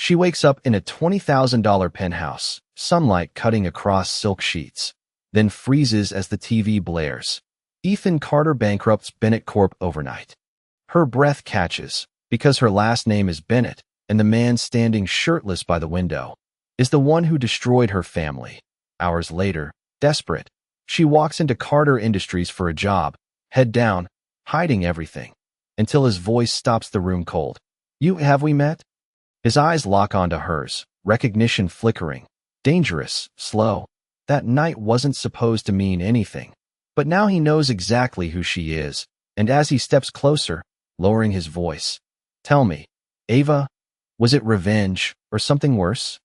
She wakes up in a $20,000 penthouse, sunlight cutting across silk sheets, then freezes as the TV blares. Ethan Carter bankrupts Bennett Corp overnight. Her breath catches, because her last name is Bennett, and the man standing shirtless by the window is the one who destroyed her family. Hours later, desperate, she walks into Carter Industries for a job, head down, hiding everything, until his voice stops the room cold. Have we met? His eyes lock onto hers, recognition flickering. Dangerous, slow. That night wasn't supposed to mean anything. But now he knows exactly who she is, and as he steps closer, lowering his voice, tell me, Ava, was it revenge or something worse?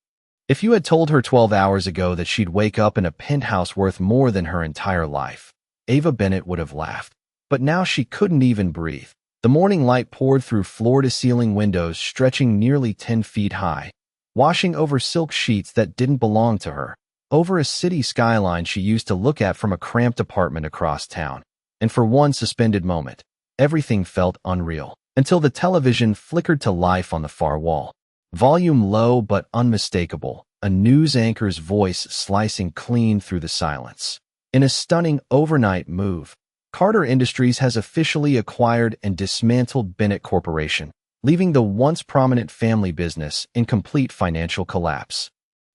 If you had told her 12 hours ago that she'd wake up in a penthouse worth more than her entire life, Ava Bennett would have laughed. But now she couldn't even breathe. The morning light poured through floor-to-ceiling windows stretching nearly 10 feet high, washing over silk sheets that didn't belong to her, over a city skyline she used to look at from a cramped apartment across town. And for one suspended moment, everything felt unreal, until the television flickered to life on the far wall. Volume low but unmistakable, a news anchor's voice slicing clean through the silence. In a stunning overnight move, Carter Industries has officially acquired and dismantled Bennett Corporation, leaving the once prominent family business in complete financial collapse.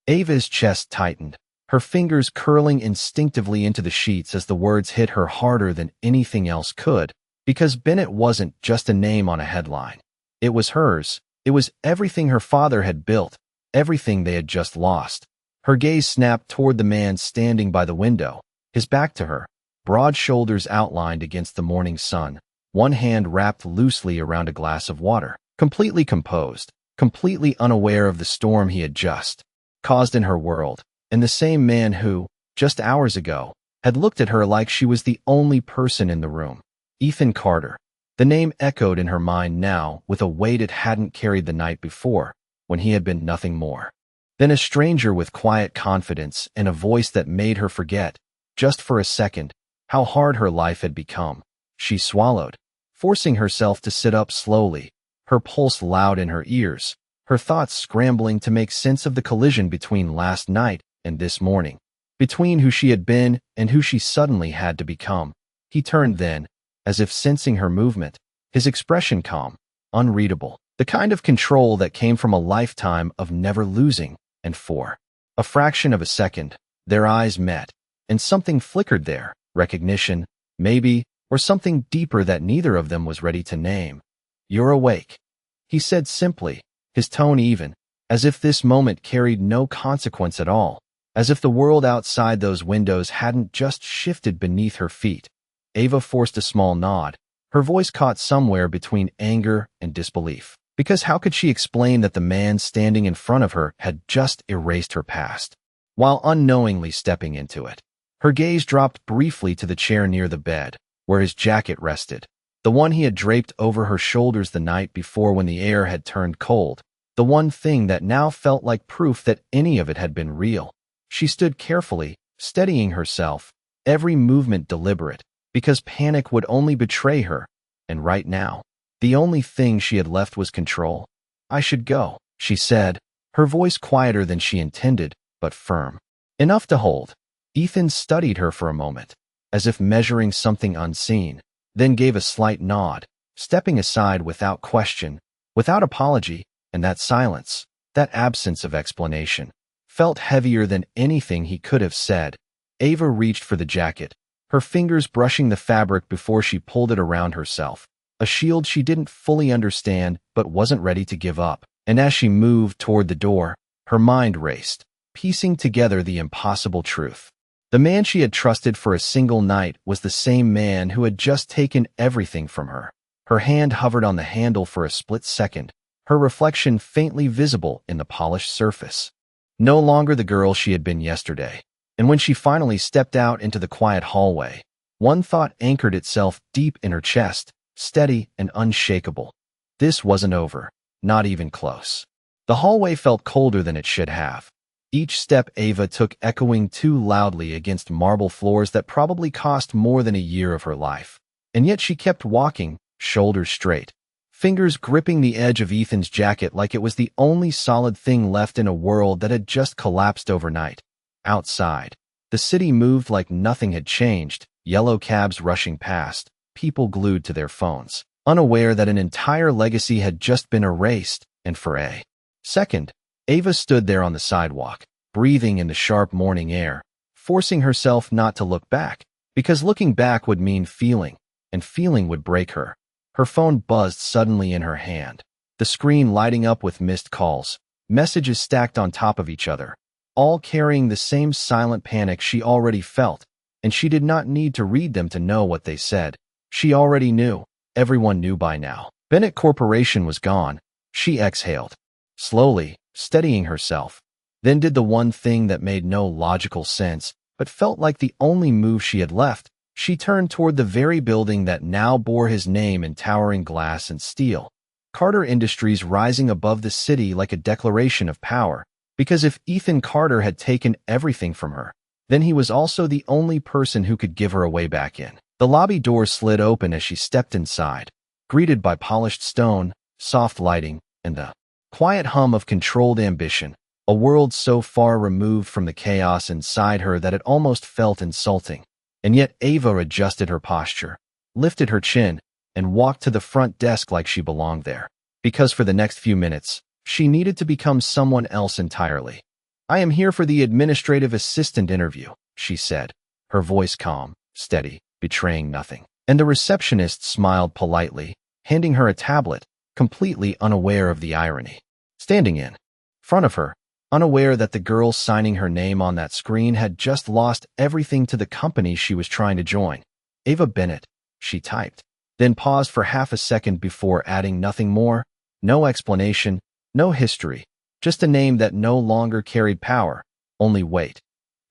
Ava's chest tightened, her fingers curling instinctively into the sheets as the words hit her harder than anything else could, because Bennett wasn't just a name on a headline. It was hers. It was everything her father had built, everything they had just lost. Her gaze snapped toward the man standing by the window, his back to her, broad shoulders outlined against the morning sun, one hand wrapped loosely around a glass of water, completely composed, completely unaware of the storm he had just caused in her world, and the same man who, just hours ago, had looked at her like she was the only person in the room. Ethan Carter. The name echoed in her mind now with a weight it hadn't carried the night before, when he had been nothing more than a stranger with quiet confidence and a voice that made her forget, just for a second, how hard her life had become. She swallowed, forcing herself to sit up slowly, her pulse loud in her ears, her thoughts scrambling to make sense of the collision between last night and this morning, between who she had been and who she suddenly had to become. He turned then, as if sensing her movement, his expression calm, unreadable, the kind of control that came from a lifetime of never losing, and for a fraction of a second, their eyes met, and something flickered there, recognition, maybe, or something deeper that neither of them was ready to name. You're awake, he said simply, his tone even, as if this moment carried no consequence at all, as if the world outside those windows hadn't just shifted beneath her feet. Ava forced a small nod, her voice caught somewhere between anger and disbelief, because how could she explain that the man standing in front of her had just erased her past, while unknowingly stepping into it? Her gaze dropped briefly to the chair near the bed, where his jacket rested, the one he had draped over her shoulders the night before when the air had turned cold, the one thing that now felt like proof that any of it had been real. She stood carefully, steadying herself, every movement deliberate, because panic would only betray her, and right now, the only thing she had left was control. I should go, she said, her voice quieter than she intended, but firm enough to hold. Ethan studied her for a moment, as if measuring something unseen, then gave a slight nod, stepping aside without question, without apology, and that silence, that absence of explanation, felt heavier than anything he could have said. Ava reached for the jacket, her fingers brushing the fabric before she pulled it around herself, a shield she didn't fully understand but wasn't ready to give up. And as she moved toward the door, her mind raced, piecing together the impossible truth. The man she had trusted for a single night was the same man who had just taken everything from her. Her hand hovered on the handle for a split second, her reflection faintly visible in the polished surface. No longer the girl she had been yesterday. And when she finally stepped out into the quiet hallway, one thought anchored itself deep in her chest, steady and unshakable. This wasn't over, not even close. The hallway felt colder than it should have. Each step Ava took echoing too loudly against marble floors that probably cost more than a year of her life. And yet she kept walking, shoulders straight, fingers gripping the edge of Ethan's jacket like it was the only solid thing left in a world that had just collapsed overnight. Outside, the city moved like nothing had changed, yellow cabs rushing past, people glued to their phones, unaware that an entire legacy had just been erased, and for a second, Ava stood there on the sidewalk, breathing in the sharp morning air, forcing herself not to look back, because looking back would mean feeling, and feeling would break her. Her phone buzzed suddenly in her hand, the screen lighting up with missed calls, messages stacked on top of each other, all carrying the same silent panic she already felt, and she did not need to read them to know what they said. She already knew. Everyone knew by now. Bennett Corporation was gone. She exhaled, slowly, steadying herself, then did the one thing that made no logical sense, but felt like the only move she had left. She turned toward the very building that now bore his name in towering glass and steel. Carter Industries rising above the city like a declaration of power, because if Ethan Carter had taken everything from her, then he was also the only person who could give her a way back in. The lobby door slid open as she stepped inside, greeted by polished stone, soft lighting, and the quiet hum of controlled ambition, a world so far removed from the chaos inside her that it almost felt insulting. And yet Ava adjusted her posture, lifted her chin, and walked to the front desk like she belonged there. Because for the next few minutes, she needed to become someone else entirely. "I am here for the administrative assistant interview," she said, her voice calm, steady, betraying nothing. And the receptionist smiled politely, handing her a tablet, completely unaware of the irony. Standing in front of her, unaware that the girl signing her name on that screen had just lost everything to the company she was trying to join. "Ava Bennett," she typed, then paused for half a second before adding nothing more, no explanation, no history, just a name that no longer carried power, only weight.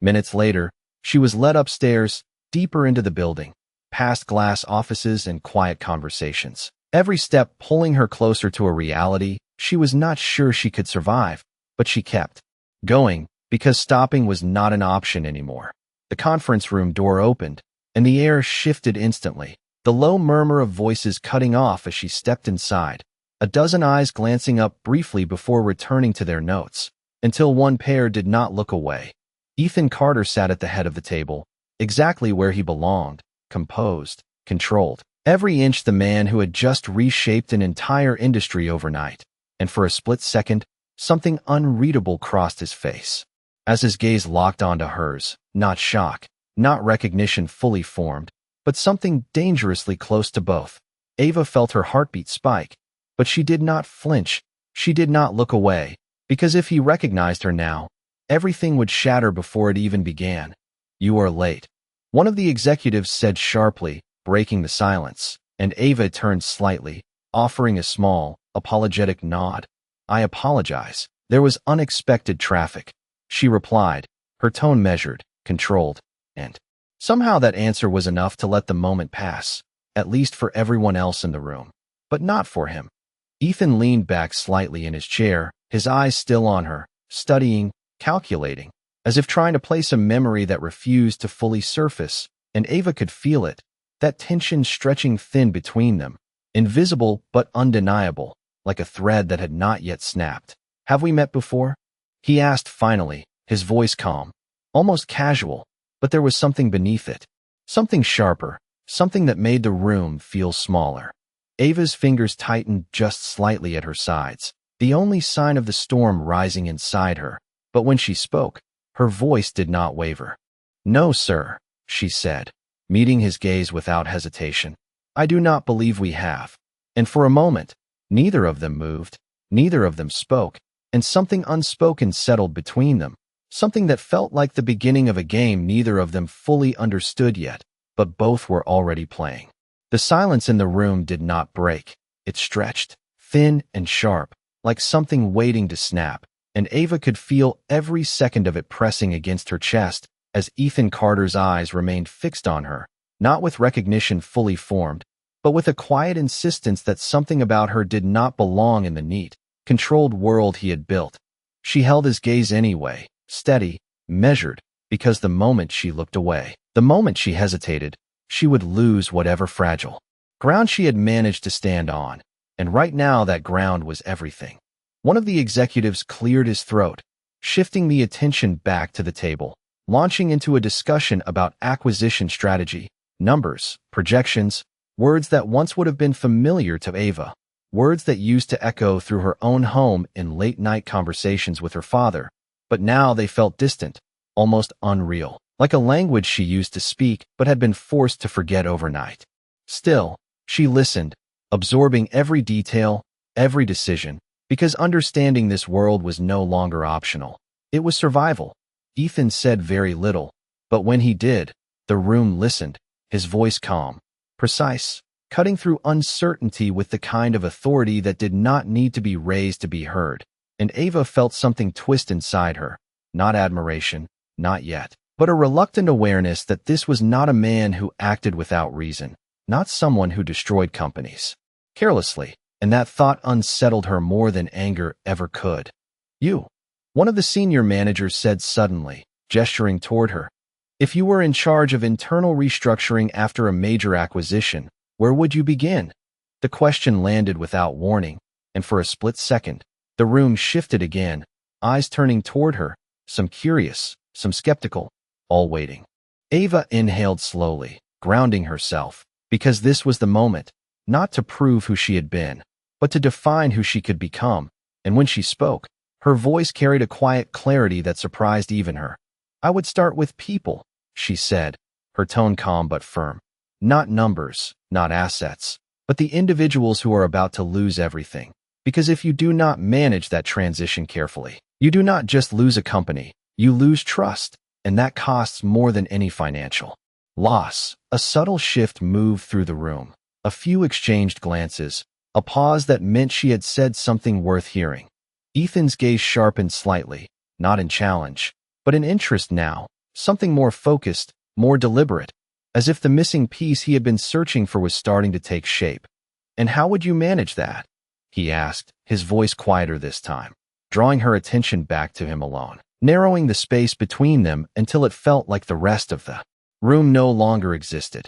Minutes later, she was led upstairs, deeper into the building, past glass offices and quiet conversations, every step pulling her closer to a reality she was not sure she could survive. But she kept going, because stopping was not an option anymore. The conference room door opened, and the air shifted instantly, the low murmur of voices cutting off as she stepped inside, a dozen eyes glancing up briefly before returning to their notes, until one pair did not look away. Ethan Carter sat at the head of the table, exactly where he belonged, composed, controlled. Every inch the man who had just reshaped an entire industry overnight, and for a split second, something unreadable crossed his face. As his gaze locked onto hers, not shock, not recognition fully formed, but something dangerously close to both. Ava felt her heartbeat spike, but she did not flinch, she did not look away, because if he recognized her now, everything would shatter before it even began. "You are late," one of the executives said sharply, breaking the silence, and Ava turned slightly, offering a small, apologetic nod. "I apologize. There was unexpected traffic," she replied, her tone measured, controlled, and somehow that answer was enough to let the moment pass, at least for everyone else in the room. But not for him. Ethan leaned back slightly in his chair, his eyes still on her, studying, calculating, as if trying to place a memory that refused to fully surface, and Ava could feel it, that tension stretching thin between them, invisible but undeniable, like a thread that had not yet snapped. "Have we met before?" he asked finally, his voice calm, almost casual, but there was something beneath it, something sharper, something that made the room feel smaller. Ava's fingers tightened just slightly at her sides, the only sign of the storm rising inside her, but when she spoke, her voice did not waver. "No, sir," she said, meeting his gaze without hesitation. "I do not believe we have." And for a moment, neither of them moved, neither of them spoke, and something unspoken settled between them, something that felt like the beginning of a game neither of them fully understood yet, but both were already playing. The silence in the room did not break. It stretched, thin and sharp, like something waiting to snap, and Ava could feel every second of it pressing against her chest as Ethan Carter's eyes remained fixed on her, not with recognition fully formed, but with a quiet insistence that something about her did not belong in the neat, controlled world he had built. She held his gaze anyway, steady, measured, because the moment she looked away, the moment she hesitated, she would lose whatever fragile ground she had managed to stand on, and right now that ground was everything. One of the executives cleared his throat, shifting the attention back to the table, launching into a discussion about acquisition strategy, numbers, projections, words that once would have been familiar to Ava, words that used to echo through her own home in late-night conversations with her father, but now they felt distant, almost unreal, like a language she used to speak but had been forced to forget overnight. Still, she listened, absorbing every detail, every decision, because understanding this world was no longer optional. It was survival. Ethan said very little, but when he did, the room listened, his voice calm, precise, cutting through uncertainty with the kind of authority that did not need to be raised to be heard. And Ava felt something twist inside her, not admiration, not yet, but a reluctant awareness that this was not a man who acted without reason, not someone who destroyed companies carelessly, and that thought unsettled her more than anger ever could. "You," one of the senior managers said suddenly, gesturing toward her. "If you were in charge of internal restructuring after a major acquisition, where would you begin?" The question landed without warning, and for a split second, the room shifted again, eyes turning toward her, some curious, some skeptical, all waiting. Ava inhaled slowly, grounding herself, because this was the moment, not to prove who she had been, but to define who she could become, and when she spoke, her voice carried a quiet clarity that surprised even her. "I would start with people," she said, her tone calm but firm. "Not numbers, not assets, but the individuals who are about to lose everything. Because if you do not manage that transition carefully, you do not just lose a company, you lose trust, and that costs more than any financial loss." A subtle shift moved through the room. A few exchanged glances, a pause that meant she had said something worth hearing. Ethan's gaze sharpened slightly, not in challenge, but in interest now, something more focused, more deliberate, as if the missing piece he had been searching for was starting to take shape. "And how would you manage that?" he asked, his voice quieter this time, drawing her attention back to him alone, narrowing the space between them until it felt like the rest of the room no longer existed.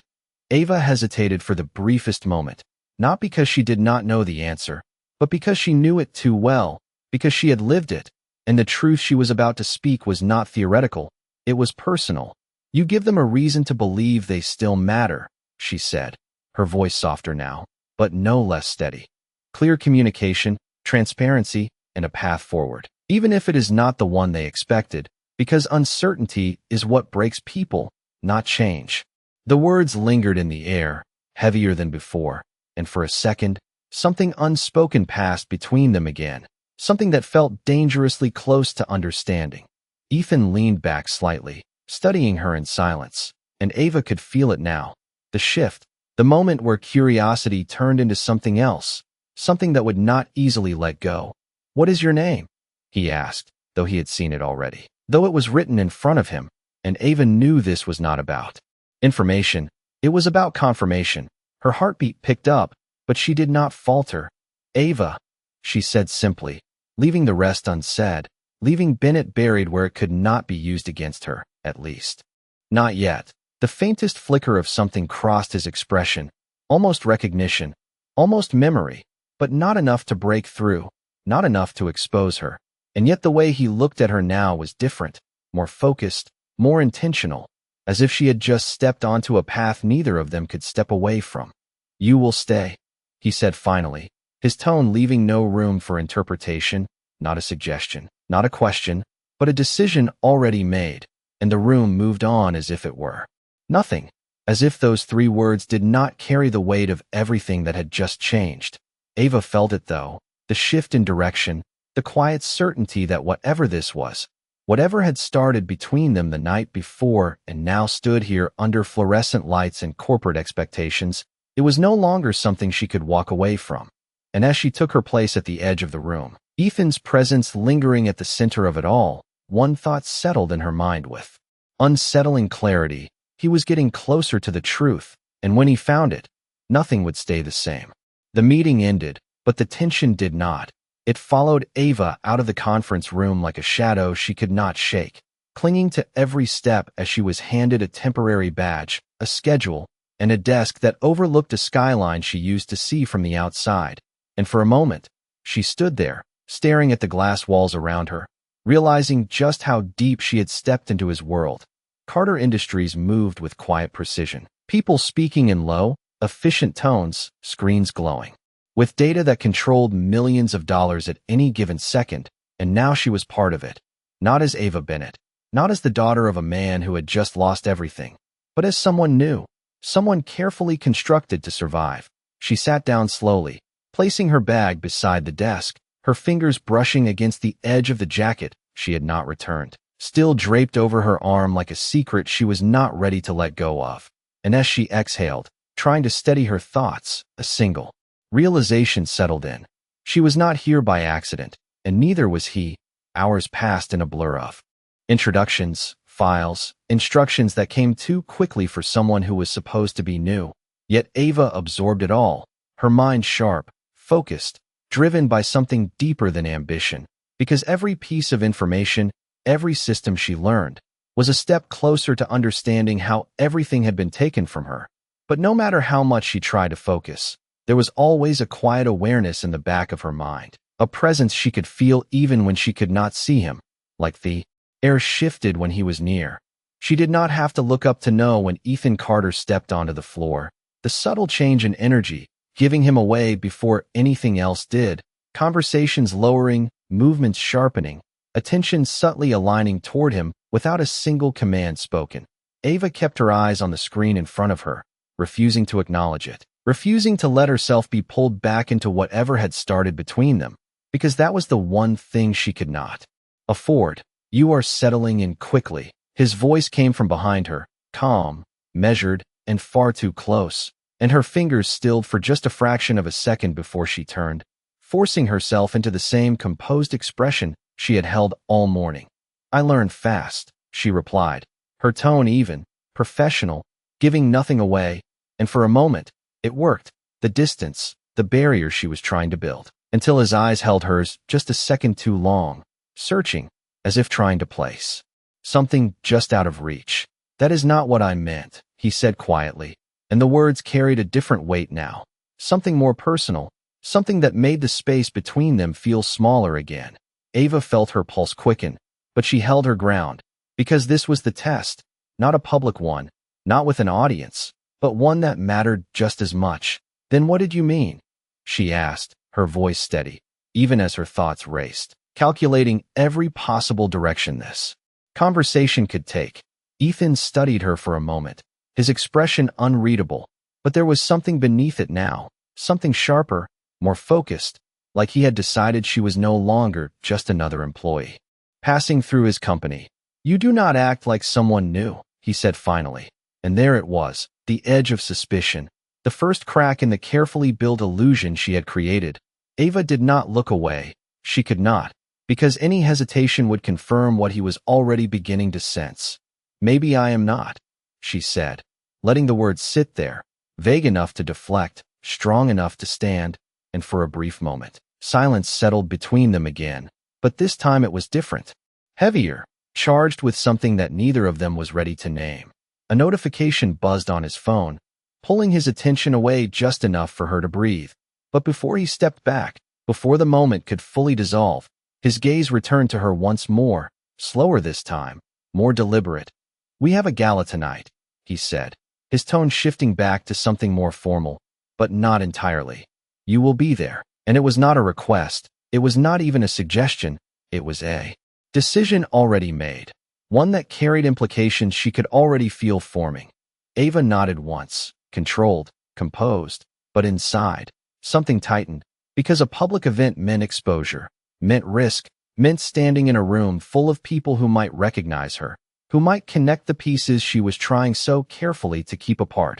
Ava hesitated for the briefest moment, not because she did not know the answer, but because she knew it too well, because she had lived it, and the truth she was about to speak was not theoretical, it was personal. "You give them a reason to believe they still matter," she said, her voice softer now, but no less steady. "Clear communication, transparency, and a path forward, even if it is not the one they expected, because uncertainty is what breaks people, not change." The words lingered in the air, heavier than before, and for a second, something unspoken passed between them again, something that felt dangerously close to understanding. Ethan leaned back slightly, studying her in silence, and Ava could feel it now, the shift, the moment where curiosity turned into something else, something that would not easily let go. "What is your name?" he asked, though he had seen it already, though it was written in front of him, and Ava knew this was not about information, it was about confirmation. Her heartbeat picked up, but she did not falter. "Ava," she said simply, leaving the rest unsaid, leaving Bennett buried where it could not be used against her, at least. Not yet. The faintest flicker of something crossed his expression, almost recognition, almost memory, but not enough to break through, not enough to expose her. And yet the way he looked at her now was different, more focused, more intentional, as if she had just stepped onto a path neither of them could step away from. "You will stay," he said finally, his tone leaving no room for interpretation, not a suggestion, not a question, but a decision already made, and the room moved on as if it were nothing, as if those 3 words did not carry the weight of everything that had just changed. Ava felt it though, the shift in direction, the quiet certainty that whatever this was, whatever had started between them the night before and now stood here under fluorescent lights and corporate expectations, it was no longer something she could walk away from. And as she took her place at the edge of the room, Ethan's presence lingering at the center of it all, one thought settled in her mind with unsettling clarity. He was getting closer to the truth, and when he found it, nothing would stay the same. The meeting ended, but the tension did not. It followed Ava out of the conference room like a shadow she could not shake, clinging to every step as she was handed a temporary badge, a schedule, and a desk that overlooked a skyline she used to see from the outside. And for a moment, she stood there, staring at the glass walls around her, realizing just how deep she had stepped into his world. Carter Industries moved with quiet precision. People speaking in low, efficient tones, screens glowing. With data that controlled millions of dollars at any given second, and now she was part of it. Not as Ava Bennett, not as the daughter of a man who had just lost everything, but as someone new, someone carefully constructed to survive. She sat down slowly, placing her bag beside the desk, her fingers brushing against the edge of the jacket she had not returned, still draped over her arm like a secret she was not ready to let go of. And as she exhaled, trying to steady her thoughts, a single realization settled in. She was not here by accident, and neither was he. Hours passed in a blur of introductions, files, instructions that came too quickly for someone who was supposed to be new. Yet Ava absorbed it all, her mind sharp, focused, driven by something deeper than ambition, because every piece of information, every system she learned, was a step closer to understanding how everything had been taken from her. But no matter how much she tried to focus, there was always a quiet awareness in the back of her mind, a presence she could feel even when she could not see him, like the air shifted when he was near. She did not have to look up to know when Ethan Carter stepped onto the floor. The subtle change in energy, giving him away before anything else did, conversations lowering, movements sharpening, attention subtly aligning toward him without a single command spoken. Ava kept her eyes on the screen in front of her, refusing to acknowledge it, refusing to let herself be pulled back into whatever had started between them, because that was the one thing she could not afford. You are settling in quickly. His voice came from behind her, calm, measured, and far too close, and her fingers stilled for just a fraction of a second before she turned, forcing herself into the same composed expression she had held all morning. I learned fast, she replied, her tone even, professional, giving nothing away, and for a moment, it worked, the distance, the barrier she was trying to build, until his eyes held hers just a second too long, searching, as if trying to place something just out of reach. That is not what I meant, he said quietly, and the words carried a different weight now, something more personal, something that made the space between them feel smaller again. Ava felt her pulse quicken, but she held her ground, because this was the test, not a public one, not with an audience, but one that mattered just as much. Then what did you mean? She asked, her voice steady, even as her thoughts raced, calculating every possible direction this conversation could take. Ethan studied her for a moment, his expression unreadable, but there was something beneath it now, something sharper, more focused, like he had decided she was no longer just another employee passing through his company. You do not act like someone new, he said finally, and there it was, the edge of suspicion, the first crack in the carefully built illusion she had created. Ava did not look away. She could not, because any hesitation would confirm what he was already beginning to sense. Maybe I am not, she said, letting the words sit there, vague enough to deflect, strong enough to stand, and for a brief moment, silence settled between them again. But this time it was different, heavier, charged with something that neither of them was ready to name. A notification buzzed on his phone, pulling his attention away just enough for her to breathe. But before he stepped back, before the moment could fully dissolve, his gaze returned to her once more, slower this time, more deliberate. We have a gala tonight, he said, his tone shifting back to something more formal, but not entirely. You will be there. And it was not a request, it was not even a suggestion, it was a decision already made, one that carried implications she could already feel forming. Ava nodded once, controlled, composed, but inside, something tightened, because a public event meant exposure, meant risk, meant standing in a room full of people who might recognize her, who might connect the pieces she was trying so carefully to keep apart.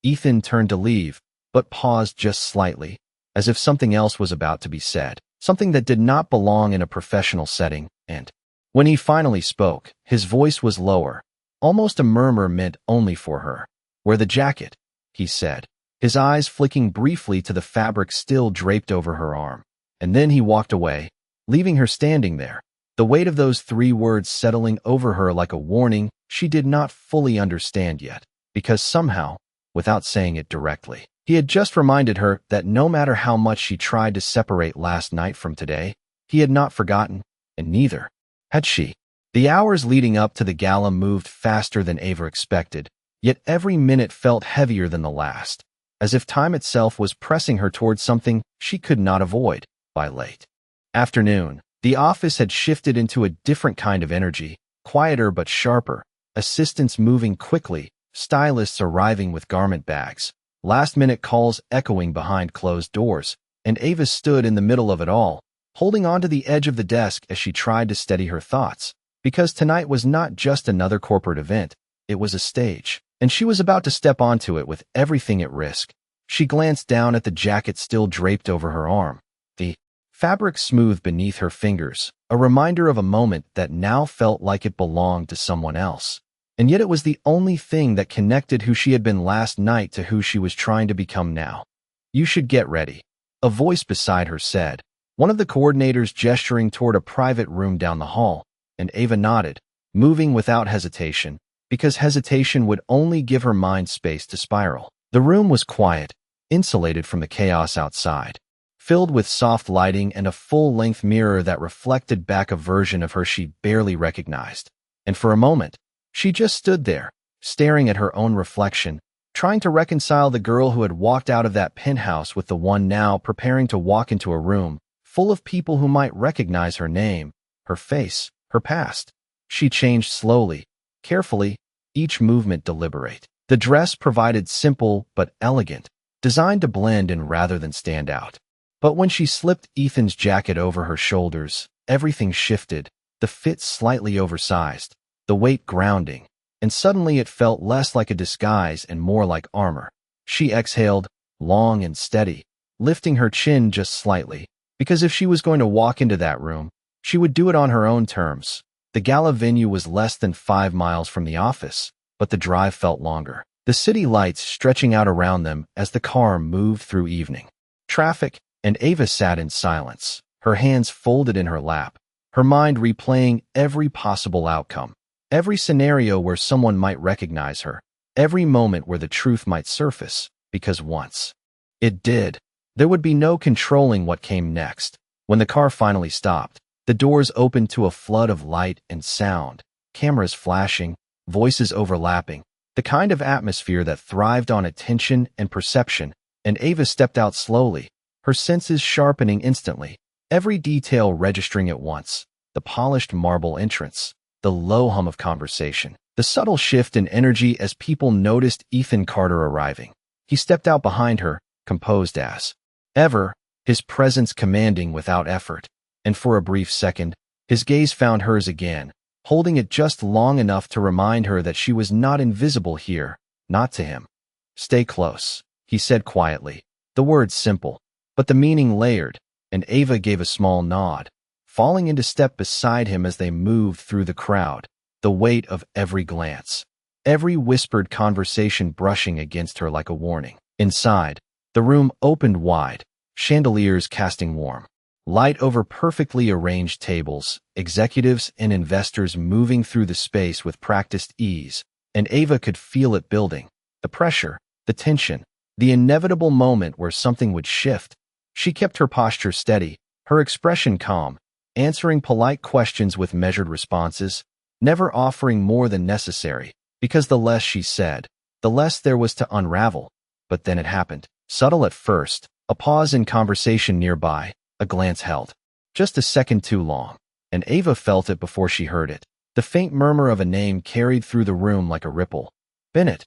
Ethan turned to leave, but paused just slightly, as if something else was about to be said, something that did not belong in a professional setting, and when he finally spoke, his voice was lower, almost a murmur meant only for her. Wear the jacket, he said, his eyes flicking briefly to the fabric still draped over her arm. And then he walked away, leaving her standing there, the weight of those 3 words settling over her like a warning she did not fully understand yet, because somehow, without saying it directly, He had just reminded her that no matter how much she tried to separate last night from today, he had not forgotten, and neither had she. The hours leading up to the gala moved faster than Ava expected, yet every minute felt heavier than the last, as if time itself was pressing her towards something she could not avoid. By late afternoon, the office had shifted into a different kind of energy, quieter but sharper, assistants moving quickly, stylists arriving with garment bags, last-minute calls echoing behind closed doors, and Ava stood in the middle of it all, holding onto the edge of the desk as she tried to steady her thoughts, because tonight was not just another corporate event, it was a stage, and she was about to step onto it with everything at risk. She glanced down at the jacket still draped over her arm, the fabric smooth beneath her fingers, a reminder of a moment that now felt like it belonged to someone else. And yet it was the only thing that connected who she had been last night to who she was trying to become now. "You should get ready," a voice beside her said, one of the coordinators gesturing toward a private room down the hall, and Ava nodded, moving without hesitation, because hesitation would only give her mind space to spiral. The room was quiet, insulated from the chaos outside, filled with soft lighting and a full-length mirror that reflected back a version of her she barely recognized. And for a moment, she just stood there, staring at her own reflection, trying to reconcile the girl who had walked out of that penthouse with the one now preparing to walk into a room full of people who might recognize her name, her face, her past. She changed slowly, carefully, each movement deliberate. The dress provided simple but elegant, designed to blend in rather than stand out. But when she slipped Ethan's jacket over her shoulders, everything shifted, the fit slightly oversized, the weight grounding, and suddenly it felt less like a disguise and more like armor. She exhaled, long and steady, lifting her chin just slightly, because if she was going to walk into that room, she would do it on her own terms. The gala venue was less than 5 miles from the office, but the drive felt longer, the city lights stretching out around them as the car moved through evening traffic, and Ava sat in silence, her hands folded in her lap, her mind replaying every possible outcome, every scenario where someone might recognize her, every moment where the truth might surface, because once it did, there would be no controlling what came next. When the car finally stopped, the doors opened to a flood of light and sound, cameras flashing, voices overlapping, the kind of atmosphere that thrived on attention and perception, and Ava stepped out slowly, her senses sharpening instantly, every detail registering at once, the polished marble entrance, the low hum of conversation, the subtle shift in energy as people noticed Ethan Carter arriving. He stepped out behind her, composed as ever, his presence commanding without effort, and for a brief second, his gaze found hers again, holding it just long enough to remind her that she was not invisible here, not to him. "Stay close," he said quietly, the words simple, but the meaning layered, and Ava gave a small nod, falling into step beside him as they moved through the crowd, the weight of every glance, every whispered conversation brushing against her like a warning. Inside, the room opened wide, chandeliers casting warm light over perfectly arranged tables, executives and investors moving through the space with practiced ease, and Ava could feel it building, the pressure, the tension, the inevitable moment where something would shift. She kept her posture steady, her expression calm, answering polite questions with measured responses, never offering more than necessary, because the less she said, the less there was to unravel. But then it happened, subtle at first, a pause in conversation nearby, a glance held. Just a second too long, and Ava felt it before she heard it. The faint murmur of a name carried through the room like a ripple. "Bennett."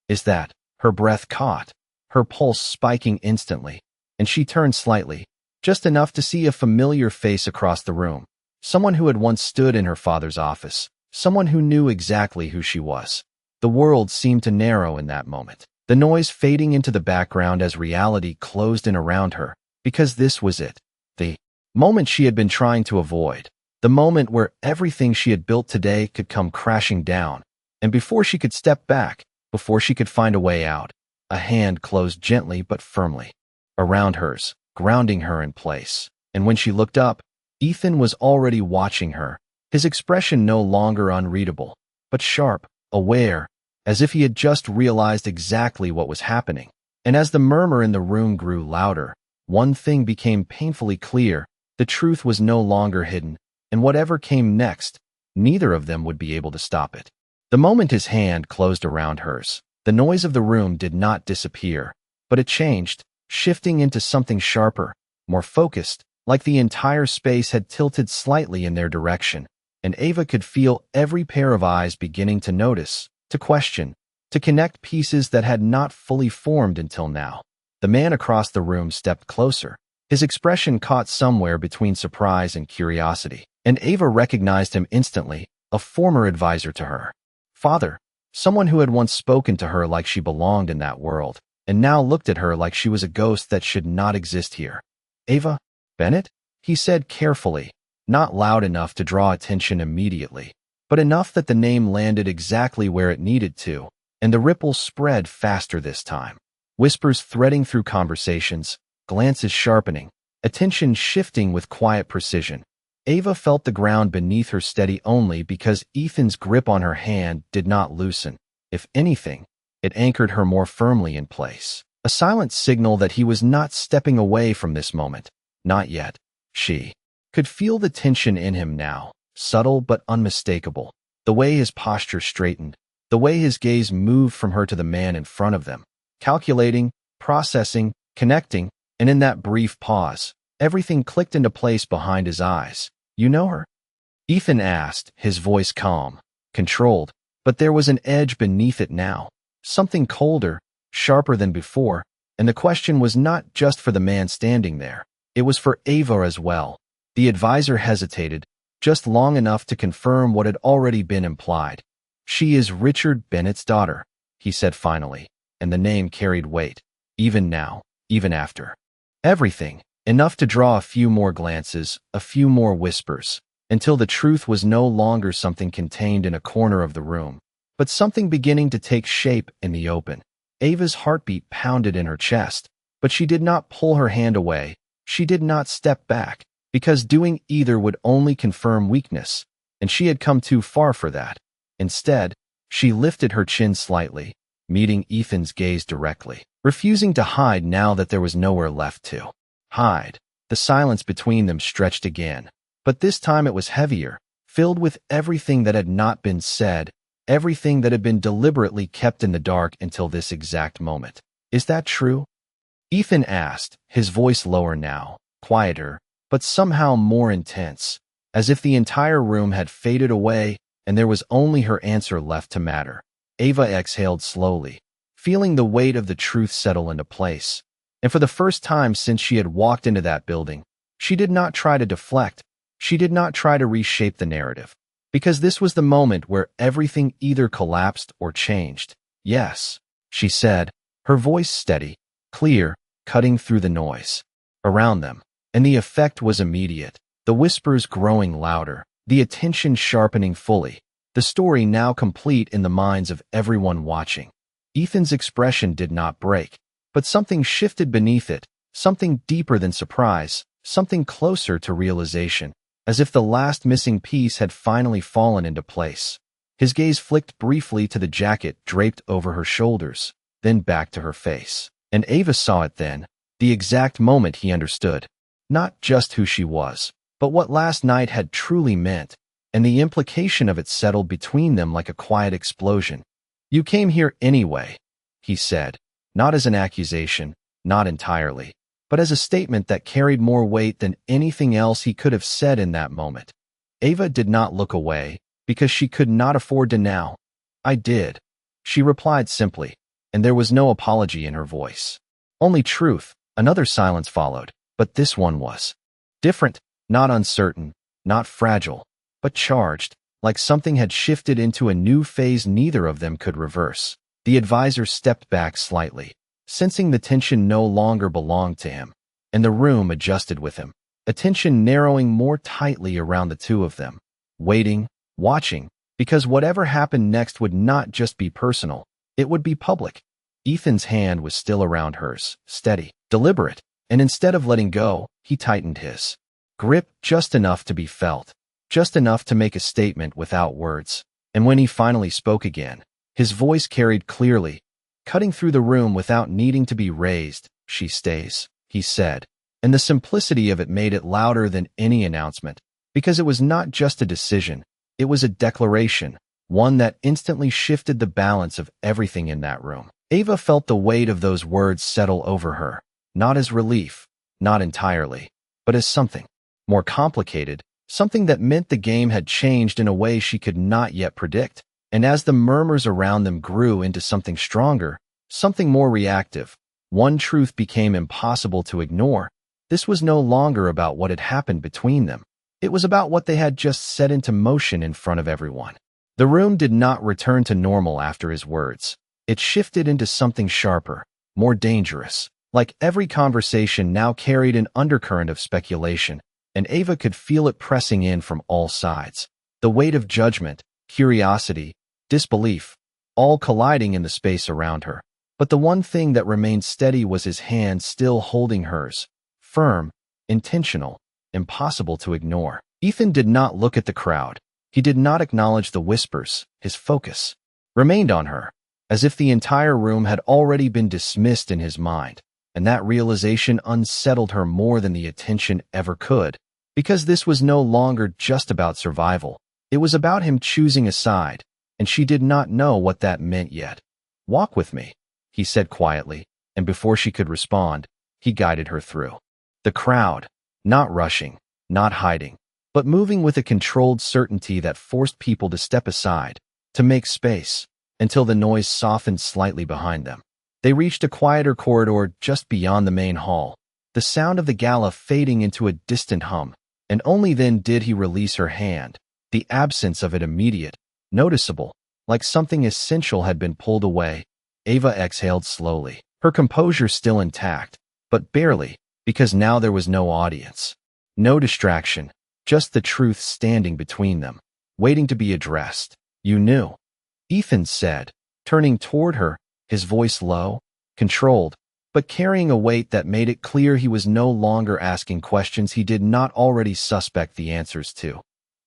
"Is that?" Her breath caught, her pulse spiking instantly, and she turned slightly, just enough to see a familiar face across the room, someone who had once stood in her father's office, someone who knew exactly who she was. The world seemed to narrow in that moment, the noise fading into the background as reality closed in around her, because this was it, the moment she had been trying to avoid, the moment where everything she had built today could come crashing down, and before she could step back, before she could find a way out, a hand closed gently but firmly around hers, grounding her in place. And when she looked up, Ethan was already watching her, his expression no longer unreadable, but sharp, aware, as if he had just realized exactly what was happening. And as the murmur in the room grew louder, one thing became painfully clear: the truth was no longer hidden, and whatever came next, neither of them would be able to stop it. The moment his hand closed around hers, the noise of the room did not disappear, but it changed, shifting into something sharper, more focused, like the entire space had tilted slightly in their direction, and Ava could feel every pair of eyes beginning to notice, to question, to connect pieces that had not fully formed until now. The man across the room stepped closer, his expression caught somewhere between surprise and curiosity, and Ava recognized him instantly, a former advisor to her. Father, someone who had once spoken to her like she belonged in that world, and now looked at her like she was a ghost that should not exist here. Ava Bennett? He said carefully, not loud enough to draw attention immediately, but enough that the name landed exactly where it needed to, and the ripple spread faster this time. Whispers threading through conversations, glances sharpening, attention shifting with quiet precision. Ava felt the ground beneath her steady only because Ethan's grip on her hand did not loosen. If anything, it anchored her more firmly in place. A silent signal that he was not stepping away from this moment. Not yet. She could feel the tension in him now, subtle but unmistakable. The way his posture straightened, the way his gaze moved from her to the man in front of them. Calculating, processing, connecting, and in that brief pause, everything clicked into place behind his eyes. You know her? Ethan asked, his voice calm, controlled, but there was an edge beneath it now. Something colder, sharper than before, and the question was not just for the man standing there. It was for Ava as well. The advisor hesitated, just long enough to confirm what had already been implied. She is Richard Bennett's daughter, he said finally, and the name carried weight, even now, even after. Everything, enough to draw a few more glances, a few more whispers, until the truth was no longer something contained in a corner of the room, but something beginning to take shape in the open. Ava's heartbeat pounded in her chest, but she did not pull her hand away. She did not step back, because doing either would only confirm weakness, and she had come too far for that. Instead, she lifted her chin slightly, meeting Ethan's gaze directly, refusing to hide now that there was nowhere left to hide. The silence between them stretched again, but this time it was heavier, filled with everything that had not been said, everything that had been deliberately kept in the dark until this exact moment. Is that true? Ethan asked, his voice lower now, quieter, but somehow more intense, as if the entire room had faded away and there was only her answer left to matter. Ava exhaled slowly, feeling the weight of the truth settle into place. And for the first time since she had walked into that building, she did not try to deflect, she did not try to reshape the narrative, because this was the moment where everything either collapsed or changed. Yes, she said, her voice steady, clear, cutting through the noise around them, and the effect was immediate, the whispers growing louder, the attention sharpening fully, the story now complete in the minds of everyone watching. Ethan's expression did not break, but something shifted beneath it, something deeper than surprise, something closer to realization, as if the last missing piece had finally fallen into place. His gaze flicked briefly to the jacket draped over her shoulders, then back to her face. And Ava saw it then, the exact moment he understood. Not just who she was, but what last night had truly meant, and the implication of it settled between them like a quiet explosion. You came here anyway, he said, not as an accusation, not entirely, but as a statement that carried more weight than anything else he could have said in that moment. Ava did not look away, because she could not afford to now. I did, she replied simply, and there was no apology in her voice. Only truth. Another silence followed, but this one was different, not uncertain, not fragile, but charged, like something had shifted into a new phase neither of them could reverse. The advisor stepped back slightly, sensing the tension no longer belonged to him, and the room adjusted with him, attention narrowing more tightly around the two of them, waiting, watching, because whatever happened next would not just be personal, it would be public. Ethan's hand was still around hers, steady, deliberate, and instead of letting go, he tightened his grip just enough to be felt, just enough to make a statement without words. And when he finally spoke again, his voice carried clearly, cutting through the room without needing to be raised. She stays, he said, and the simplicity of it made it louder than any announcement, because it was not just a decision, it was a declaration, one that instantly shifted the balance of everything in that room. Ava felt the weight of those words settle over her, not as relief, not entirely, but as something more complicated, something that meant the game had changed in a way she could not yet predict. And as the murmurs around them grew into something stronger, something more reactive, one truth became impossible to ignore. This was no longer about what had happened between them. It was about what they had just set into motion in front of everyone. The room did not return to normal after his words. It shifted into something sharper, more dangerous. Like every conversation now carried an undercurrent of speculation, and Ava could feel it pressing in from all sides. The weight of judgment, curiosity, disbelief, all colliding in the space around her. But the one thing that remained steady was his hand still holding hers, firm, intentional, impossible to ignore. Ethan did not look at the crowd. He did not acknowledge the whispers. His focus remained on her, as if the entire room had already been dismissed in his mind, and that realization unsettled her more than the attention ever could, because this was no longer just about survival. It was about him choosing a side, and she did not know what that meant yet. "Walk with me," he said quietly, and before she could respond, he guided her through the crowd, not rushing, not hiding, but moving with a controlled certainty that forced people to step aside, to make space, until the noise softened slightly behind them. They reached a quieter corridor just beyond the main hall, the sound of the gala fading into a distant hum, and only then did he release her hand, the absence of it immediate, noticeable, like something essential had been pulled away. Ava exhaled slowly, her composure still intact, but barely, because now there was no audience. No distraction, just the truth standing between them, waiting to be addressed. "You knew," Ethan said, turning toward her, his voice low, controlled, but carrying a weight that made it clear he was no longer asking questions he did not already suspect the answers to.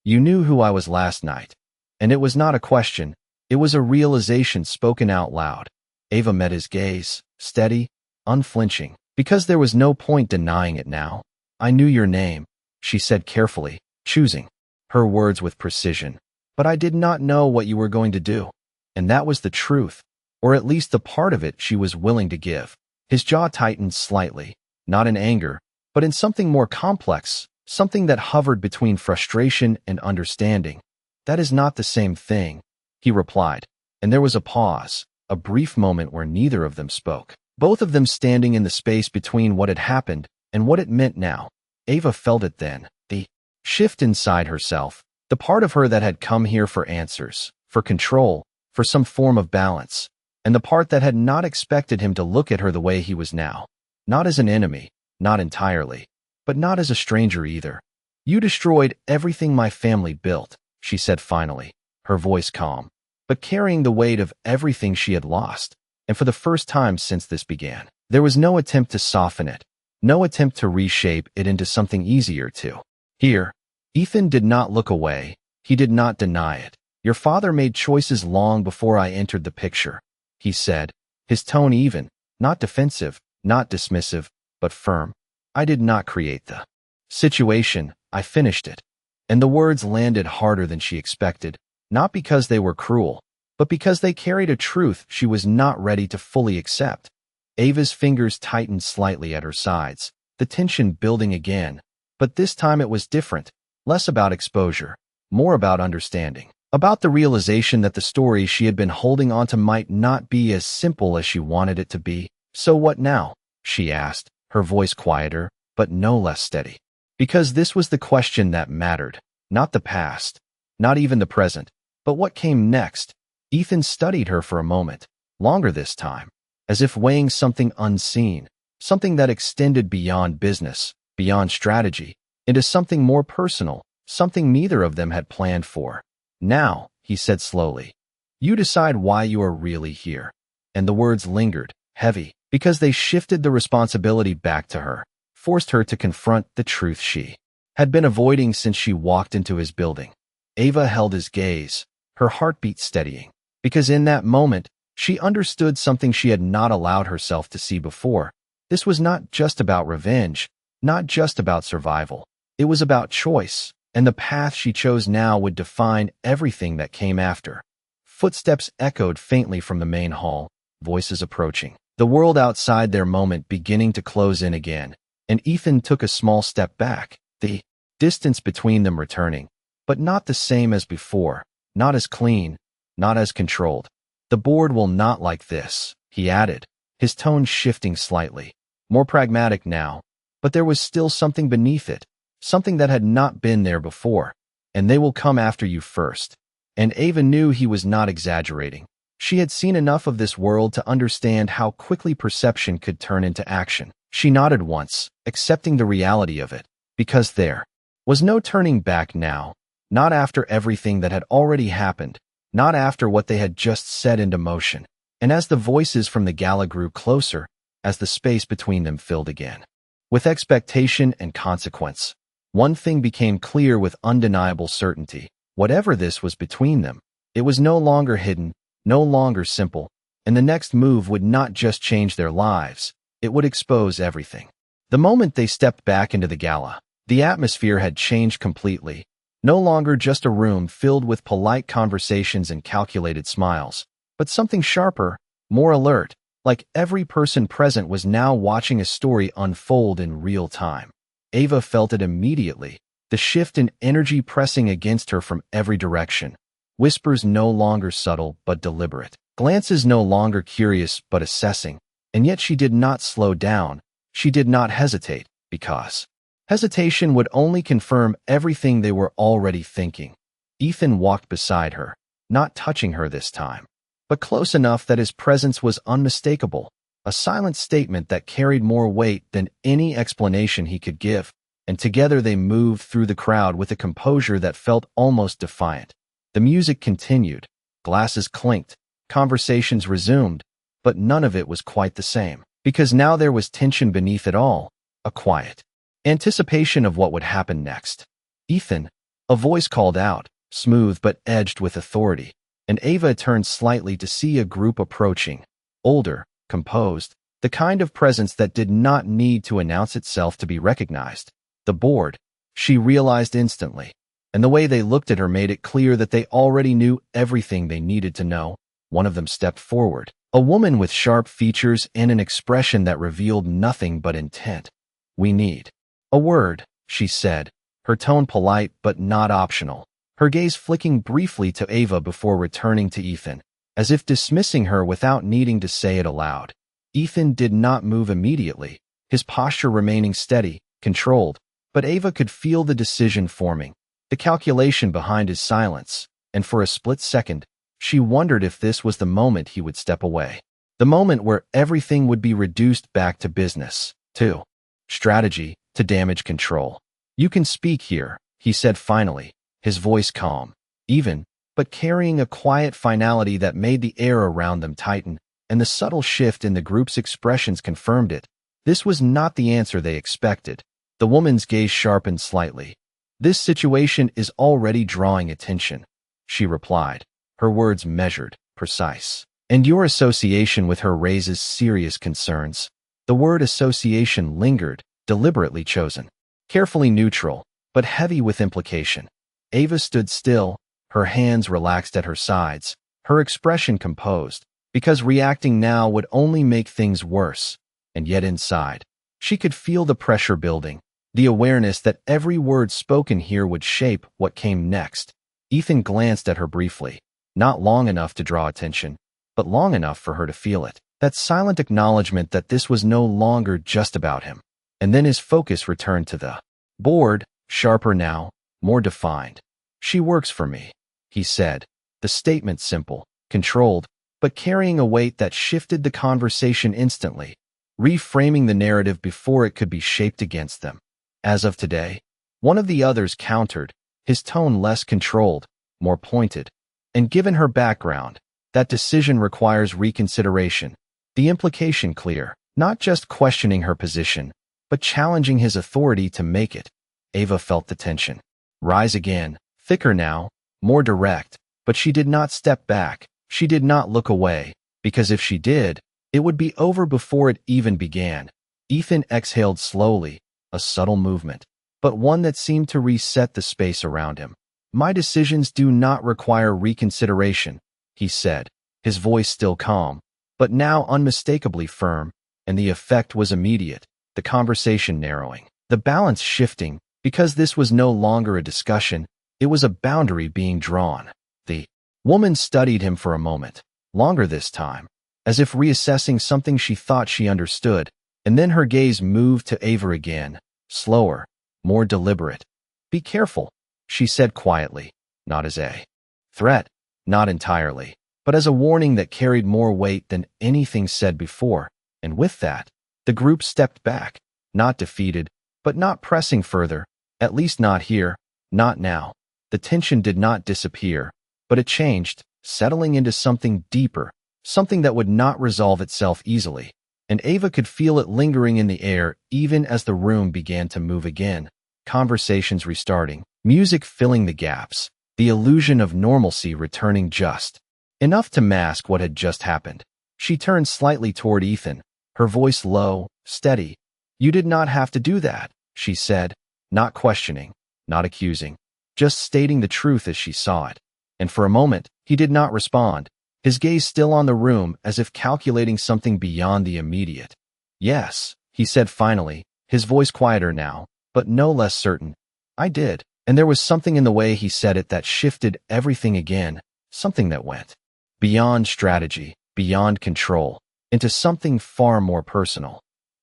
"You knew who I was last night." And it was not a question, it was a realization spoken out loud. Ava met his gaze, steady, unflinching, because there was no point denying it now. "I knew your name," she said carefully, choosing her words with precision. "But I did not know what you were going to do." And that was the truth, or at least the part of it she was willing to give. His jaw tightened slightly, not in anger, but in something more complex, something that hovered between frustration and understanding. "That is not the same thing," he replied, and there was a pause, a brief moment where neither of them spoke, both of them standing in the space between what had happened and what it meant now. Ava felt it then, the shift inside herself, the part of her that had come here for answers, for control, for some form of balance, and the part that had not expected him to look at her the way he was now. Not as an enemy, not entirely, but not as a stranger either. "You destroyed everything my family built," she said finally, her voice calm, but carrying the weight of everything she had lost. And for the first time since this began, there was no attempt to soften it, no attempt to reshape it into something easier to hear. Ethan did not look away. He did not deny it. "Your father made choices long before I entered the picture," he said, his tone even, not defensive, not dismissive, but firm. "I did not create the situation, I finished it." And the words landed harder than she expected, not because they were cruel, but because they carried a truth she was not ready to fully accept. Ava's fingers tightened slightly at her sides, the tension building again, but this time it was different, less about exposure, more about understanding, about the realization that the story she had been holding onto might not be as simple as she wanted it to be. "So what now?" she asked, her voice quieter, but no less steady. Because this was the question that mattered, not the past, not even the present, but what came next. Ethan studied her for a moment, longer this time, as if weighing something unseen, something that extended beyond business, beyond strategy, into something more personal, something neither of them had planned for. "Now," he said slowly, "you decide why you are really here." And the words lingered, heavy, because they shifted the responsibility back to her, forced her to confront the truth she had been avoiding since she walked into his building. Ava held his gaze, her heartbeat steadying, because in that moment, She understood something she had not allowed herself to see before. This was not just about revenge, not just about survival. It was about choice, and the path she chose now would define everything that came after. Footsteps echoed faintly from the main hall, voices approaching. The world outside their moment beginning to close in again, and Ethan took a small step back, the distance between them returning, but not the same as before, not as clean, not as controlled. The board will not like this, he added, his tone shifting slightly, more pragmatic now, but there was still something beneath it, something that had not been there before, and they will come after you first. And Ava knew he was not exaggerating. She had seen enough of this world to understand how quickly perception could turn into action. She nodded once, accepting the reality of it, because there was no turning back now, not after everything that had already happened, not after what they had just set into motion. And as the voices from the gala grew closer, as the space between them filled again with expectation and consequence, one thing became clear with undeniable certainty. Whatever this was between them, it was no longer hidden, no longer simple, and the next move would not just change their lives, it would expose everything. The moment they stepped back into the gala, the atmosphere had changed completely. No longer just a room filled with polite conversations and calculated smiles, but something sharper, more alert, like every person present was now watching a story unfold in real time. Ava felt it immediately, the shift in energy pressing against her from every direction. Whispers no longer subtle but deliberate. Glances no longer curious but assessing. And yet she did not slow down. She did not hesitate, because hesitation would only confirm everything they were already thinking. Ethan walked beside her, not touching her this time, but close enough that his presence was unmistakable, a silent statement that carried more weight than any explanation he could give. And together they moved through the crowd with a composure that felt almost defiant. The music continued, glasses clinked, conversations resumed, but none of it was quite the same, because now there was tension beneath it all, a quiet anticipation of what would happen next. "Ethan," a voice called out, smooth but edged with authority, and Ava turned slightly to see a group approaching, older, composed, the kind of presence that did not need to announce itself to be recognized. The board, she realized instantly, and the way they looked at her made it clear that they already knew everything they needed to know. One of them stepped forward, a woman with sharp features and an expression that revealed nothing but intent. "We need a word," she said, her tone polite but not optional, her gaze flicking briefly to Ava before returning to Ethan, as if dismissing her without needing to say it aloud. Ethan did not move immediately, his posture remaining steady, controlled, but Ava could feel the decision forming, the calculation behind his silence, and for a split second, she wondered if this was the moment he would step away. The moment where everything would be reduced back to business, to strategy, to damage control. "You can speak here," he said finally, his voice calm, even, but carrying a quiet finality that made the air around them tighten, and the subtle shift in the group's expressions confirmed it. This was not the answer they expected. The woman's gaze sharpened slightly. "This situation is already drawing attention," she replied, her words measured, precise. "And your association with her raises serious concerns." The word association lingered, deliberately chosen, carefully neutral, but heavy with implication. Ava stood still, her hands relaxed at her sides, her expression composed, because reacting now would only make things worse. And yet inside, she could feel the pressure building, the awareness that every word spoken here would shape what came next. Ethan glanced at her briefly, not long enough to draw attention, but long enough for her to feel it, that silent acknowledgement that this was no longer just about him. And then his focus returned to the board, sharper now, more defined. "She works for me," he said, the statement simple, controlled, but carrying a weight that shifted the conversation instantly, reframing the narrative before it could be shaped against them. "As of today," one of the others countered, his tone less controlled, more pointed. "And given her background, that decision requires reconsideration." The implication clear, not just questioning her position, but challenging his authority to make it. Ava felt the tension rise again, thicker now, more direct, but she did not step back, she did not look away, Because if she did, it would be over before it even began. Ethan exhaled slowly, a subtle movement, but one that seemed to reset the space around him. "My decisions do not require reconsideration," he said, his voice still calm, but now unmistakably firm, and the effect was immediate, the conversation narrowing, the balance shifting, because this was no longer a discussion, it was a boundary being drawn. The woman studied him for a moment, longer this time, as if reassessing something she thought she understood, and then her gaze moved to Ava again, slower, more deliberate. "Be careful," she said quietly, not as a threat, not entirely, but as a warning that carried more weight than anything said before, and with that, the group stepped back, not defeated, but not pressing further, at least not here, not now. The tension did not disappear, but it changed, settling into something deeper, something that would not resolve itself easily, and Ava could feel it lingering in the air even as the room began to move again, conversations restarting, music filling the gaps, the illusion of normalcy returning just enough to mask what had just happened. She turned slightly toward Ethan, her voice low, steady. "You did not have to do that," she said, not questioning, not accusing, just stating the truth as she saw it. And for a moment, he did not respond, his gaze still on the room as if calculating something beyond the immediate. "Yes," he said finally, his voice quieter now, but no less certain. "I did." And there was something in the way he said it that shifted everything again, something that went beyond strategy, beyond control, into something far more personal.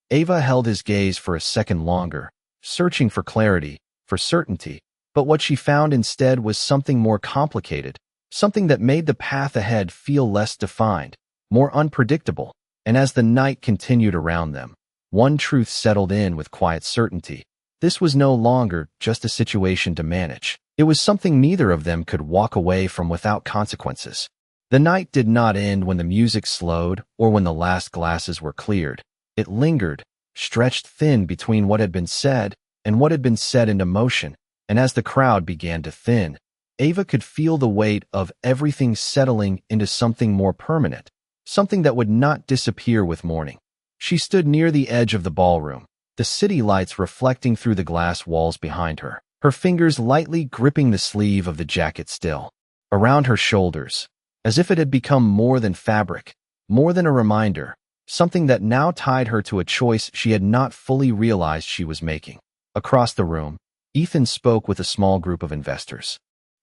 Ava held his gaze for a second longer, searching for clarity, for certainty, but what she found instead was something more complicated, something that made the path ahead feel less defined, more unpredictable, and as the night continued around them, one truth settled in with quiet certainty. This was no longer just a situation to manage. It was something neither of them could walk away from without consequences. The night did not end when the music slowed or when the last glasses were cleared. It lingered, stretched thin between what had been said and what had been set into motion, and as the crowd began to thin, Ava could feel the weight of everything settling into something more permanent, something that would not disappear with morning. She stood near the edge of the ballroom, the city lights reflecting through the glass walls behind her, her fingers lightly gripping the sleeve of the jacket still around her shoulders, as if it had become more than fabric, more than a reminder, something that now tied her to a choice she had not fully realized she was making. Across the room, Ethan spoke with a small group of investors,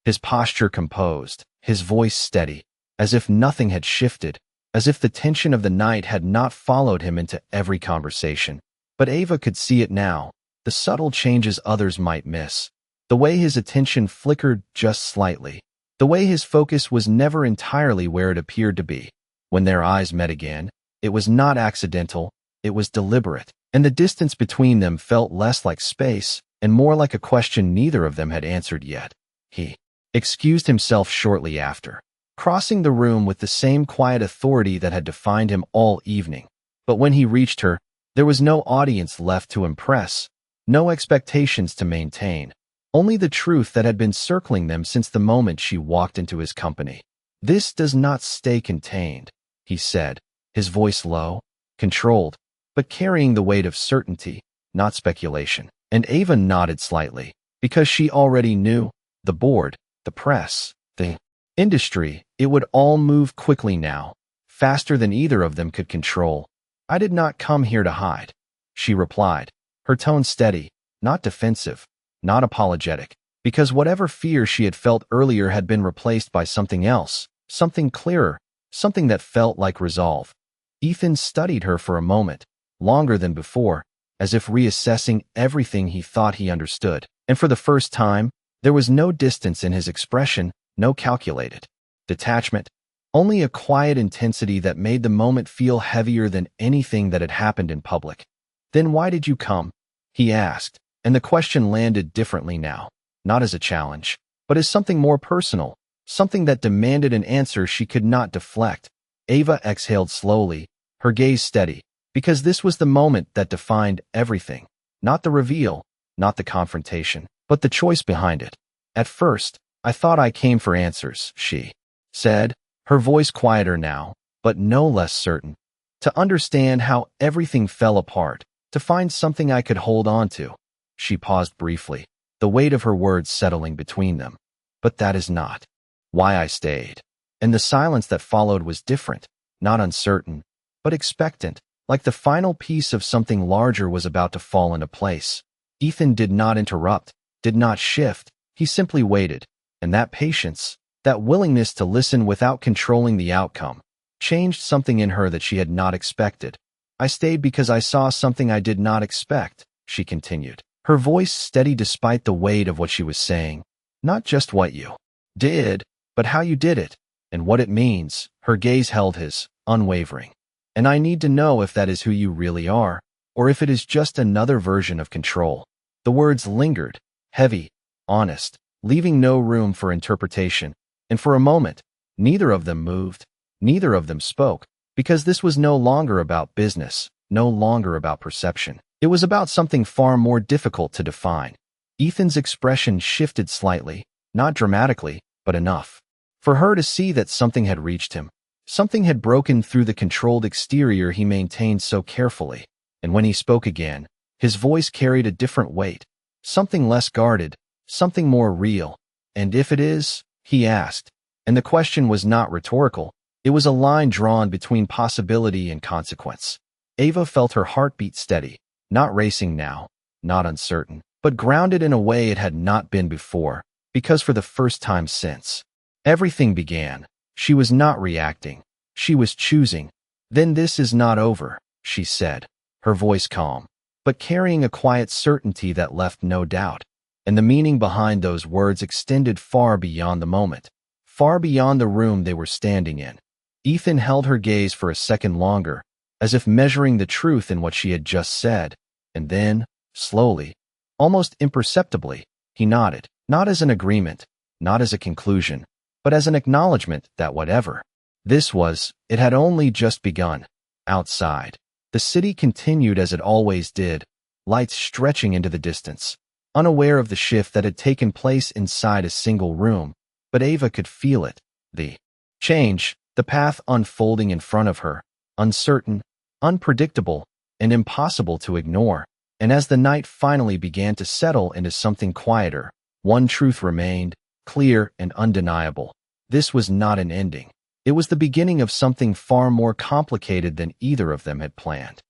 his posture composed, his voice steady, as if nothing had shifted, as if the tension of the night had not followed him into every conversation. But Ava could see it now, the subtle changes others might miss, the way his attention flickered just slightly, the way his focus was never entirely where it appeared to be. When their eyes met again, it was not accidental, it was deliberate, and the distance between them felt less like space and more like a question neither of them had answered yet. He excused himself shortly after, crossing the room with the same quiet authority that had defined him all evening. But when he reached her, there was no audience left to impress, no expectations to maintain, only the truth that had been circling them since the moment she walked into his company. "This does not stay contained," he said, his voice low, controlled, but carrying the weight of certainty, not speculation. And Ava nodded slightly, because she already knew, the board, the press, the industry, it would all move quickly now, faster than either of them could control. "I did not come here to hide," she replied, her tone steady, not defensive, not apologetic, because whatever fear she had felt earlier had been replaced by something else, something clearer, something that felt like resolve. Ethan studied her for a moment, longer than before, as if reassessing everything he thought he understood, and for the first time, there was no distance in his expression, no calculated detachment, only a quiet intensity that made the moment feel heavier than anything that had happened in public. "Then why did you come?" he asked, and the question landed differently now, not as a challenge, but as something more personal, something that demanded an answer she could not deflect. Ava exhaled slowly, her gaze steady, because this was the moment that defined everything, not the reveal, not the confrontation, but the choice behind it. "At first, I thought I came for answers," she said, her voice quieter now, but no less certain. To understand how everything fell apart, to find something I could hold on to. She paused briefly, the weight of her words settling between them. But that is not why I stayed. And the silence that followed was different, not uncertain, but expectant, like the final piece of something larger was about to fall into place. Ethan did not interrupt, did not shift. He simply waited, and that patience, that willingness to listen without controlling the outcome, changed something in her that she had not expected. I stayed because I saw something I did not expect, she continued, her voice steady despite the weight of what she was saying. Not just what you did, but how you did it, and what it means. Her gaze held his, unwavering. And I need to know if that is who you really are, or if it is just another version of control. The words lingered, heavy, honest, leaving no room for interpretation, and for a moment, neither of them moved, neither of them spoke, because this was no longer about business, no longer about perception. It was about something far more difficult to define. Ethan's expression shifted slightly, not dramatically, but enough for her to see that something had reached him. Something had broken through the controlled exterior he maintained so carefully, and when he spoke again, his voice carried a different weight, something less guarded, something more real. And if it is, he asked, and the question was not rhetorical, it was a line drawn between possibility and consequence. Ava felt her heartbeat steady, not racing now, not uncertain, but grounded in a way it had not been before, because for the first time since everything began, she was not reacting, she was choosing. Then this is not over, she said, her voice calm, but carrying a quiet certainty that left no doubt. And the meaning behind those words extended far beyond the moment, far beyond the room they were standing in. Ethan held her gaze for a second longer, as if measuring the truth in what she had just said, and then, slowly, almost imperceptibly, he nodded, not as an agreement, not as a conclusion, but as an acknowledgement that whatever this was, it had only just begun. Outside, the city continued as it always did, lights stretching into the distance, unaware of the shift that had taken place inside a single room, but Ava could feel it, the change, the path unfolding in front of her, uncertain, unpredictable, and impossible to ignore. And as the night finally began to settle into something quieter, one truth remained, clear and undeniable. This was not an ending. It was the beginning of something far more complicated than either of them had planned.